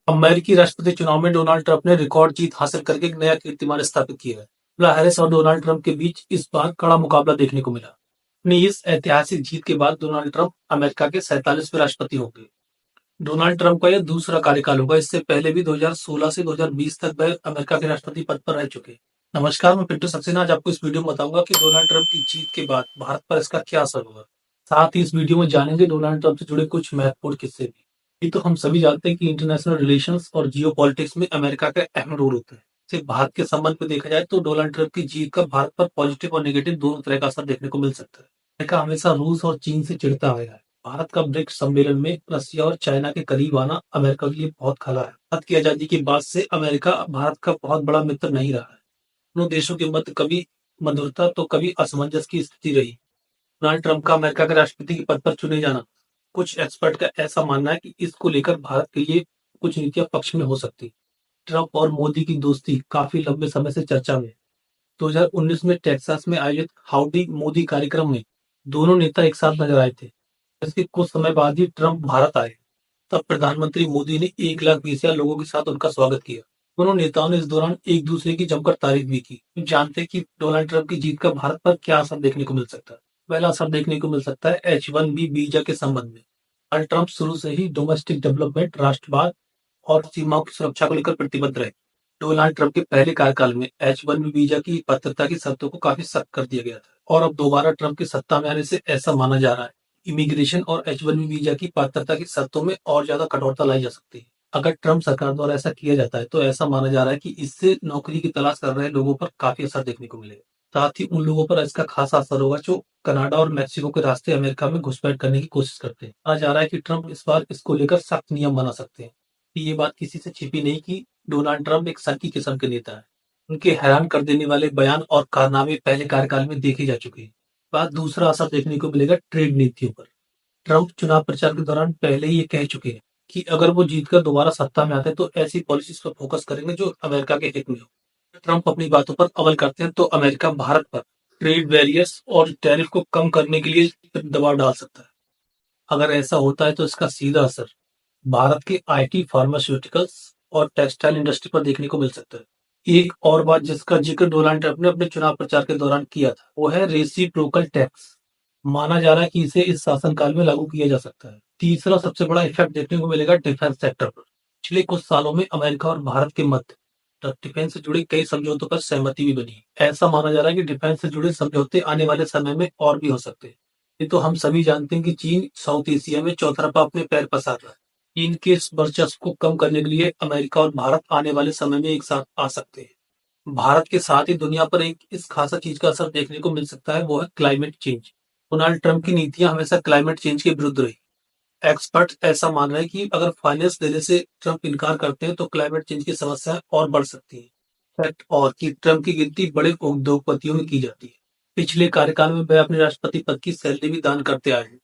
अमेरिकी राष्ट्रपति चुनाव में डोनाल्ड ट्रंप ने रिकॉर्ड जीत हासिल करके एक नया कीर्तिमान स्थापित किया है। कमला हैरिस और डोनाल्ड ट्रंप के बीच इस बार कड़ा मुकाबला देखने को मिला। अपनी इस ऐतिहासिक जीत के बाद डोनाल्ड ट्रंप अमेरिका के 47वें राष्ट्रपति होंगे। डोनाल्ड ट्रंप का यह दूसरा कार्यकाल होगा। इससे पहले भी 2016 से 2020 तक वह अमेरिका के राष्ट्रपति पद पर रह चुके। नमस्कार, मैं पिंटू सक्सेना आज आपको इस वीडियो में बताऊंगा कि डोनाल्ड ट्रंप की जीत के बाद भारत पर इसका क्या असर होगा। साथ ही इस वीडियो में जानेंगे डोनाल्ड ट्रंप से जुड़े कुछ महत्वपूर्ण किस्से भी। ये तो हम सभी जानते हैं कि इंटरनेशनल रिलेशंस और जियो पॉलिटिक्स में अमेरिका का अहम रोल होता है। सिर्फ भारत के संबंध में देखा जाए तो डोनाल्ड ट्रंप की जीत का भारत पर पॉजिटिव और नेगेटिव दोनों तरह का असर देखने को मिल सकता है। अमेरिका हमेशा रूस और चीन से चिढ़ता आया है। भारत का ब्रिक्स सम्मेलन में रसिया और चाइना के करीब आना अमेरिका के लिए बहुत खला है। भारत की आजादी के बाद से अमेरिका भारत का बहुत बड़ा मित्र नहीं रहा है। दोनों देशों के मध्य कभी मधुरता तो कभी असमंजस की स्थिति रही। डोनाल्ड ट्रंप का अमेरिका के राष्ट्रपति के पद पर चुने जाना, कुछ एक्सपर्ट का ऐसा मानना है कि इसको लेकर भारत के लिए कुछ नीतियां पक्ष में हो सकती। ट्रंप और मोदी की दोस्ती काफी लंबे समय से चर्चा में है। 2019 में टेक्सास में आयोजित हाउडी मोदी कार्यक्रम में दोनों नेता एक साथ नजर आए थे। इसके कुछ समय बाद ही ट्रंप भारत आए। तब प्रधानमंत्री मोदी ने 1 लाख 20 हजार लोगों के साथ उनका स्वागत किया। दोनों नेताओं ने इस दौरान एक दूसरे की जमकर तारीफ भी की। जानते हैं कि डोनाल्ड ट्रंप की जीत का भारत पर क्या असर देखने को मिल सकता है। पहला असर देखने को मिल सकता है H1B वीजा के संबंध में। डोनाल्ड ट्रंप शुरू से ही डोमेस्टिक डेवलपमेंट, राष्ट्रवाद और सीमाओं की सुरक्षा को लेकर प्रतिबद्ध रहे। डोनाल्ड ट्रंप के पहले कार्यकाल में H1B वीजा की पात्रता की शर्तों को काफी सख्त कर दिया गया था और अब दोबारा ट्रंप के सत्ता में आने से ऐसा माना जा रहा है। इमिग्रेशन और H1B वीजा की पात्रता की शर्तों में और ज्यादा कठोरता लाई जा सकती है। अगर ट्रंप सरकार द्वारा ऐसा किया जाता है तो ऐसा माना जा रहा है कि इससे नौकरी की तलाश कर रहे लोगों पर काफी असर देखने को मिलेगा। साथ ही उन लोगों पर इसका खासा असर होगा जो कनाडा और मैक्सिको के रास्ते अमेरिका में घुसपैठ करने की कोशिश करते हैं। कहा जा रहा है कि ट्रंप इस बार इसको लेकर सख्त नियम बना सकते हैं। ये बात किसी से छिपी नहीं कि डोनाल्ड ट्रंप एक संकी किस्म के नेता है। उनके हैरान कर देने वाले बयान और कारनामे पहले कार्यकाल में देखे जा चुके हैं। बात दूसरा असर देखने को मिलेगा ट्रेड नीतियों पर। ट्रंप चुनाव प्रचार के दौरान पहले ही ये कह चुके हैं कि अगर वो जीतकर दोबारा सत्ता में आते हैं तो ऐसी पॉलिसीज पर फोकस करेंगे जो अमेरिका के हित में हो। ट्रंप अपनी बातों पर अमल करते हैं तो अमेरिका भारत पर ट्रेड बैरियर्स और टैरिफ को कम करने के लिए दबाव डाल सकता है। अगर ऐसा होता है तो इसका सीधा असर भारत के IT, फार्मास्यूटिकल्स और टेक्सटाइल इंडस्ट्री पर देखने को मिल सकता है। एक और बात जिसका जिक्र डोनाल्ड ट्रंप ने अपने चुनाव प्रचार के दौरान किया था वो है रेसिप्रोकल टैक्स। माना जा रहा है कि इसे इस शासनकाल में लागू किया जा सकता है। तीसरा सबसे बड़ा इफेक्ट देखने को मिलेगा डिफेंस सेक्टर पर। पिछले कुछ सालों में अमेरिका और भारत के मध्य डिफेंस से जुड़े कई समझौतों पर सहमति भी बनी है। ऐसा माना जा रहा है कि डिफेंस से जुड़े समझौते आने वाले समय में और भी हो सकते हैं। ये तो हम सभी जानते हैं कि चीन साउथ एशिया में चौतरफा अपने पैर पसार रहा है। चीन के इस वर्चस्व को कम करने के लिए अमेरिका और भारत आने वाले समय में एक साथ आ सकते हैं। भारत के साथ ही दुनिया पर एक इस खासा चीज का असर देखने को मिल सकता है वो है क्लाइमेट चेंज। डोनाल्ड ट्रंप की नीतियां हमेशा क्लाइमेट चेंज के विरुद्ध रही। एक्सपर्ट ऐसा मान रहे हैं कि अगर फाइनेंस देने से ट्रंप इनकार करते हैं तो क्लाइमेट चेंज की समस्या और बढ़ सकती है। फैक्ट और कि ट्रंप की गिनती बड़े उद्योगपतियों में की जाती है। पिछले कार्यकाल में वह अपने राष्ट्रपति पद की सैलरी भी दान करते आए हैं।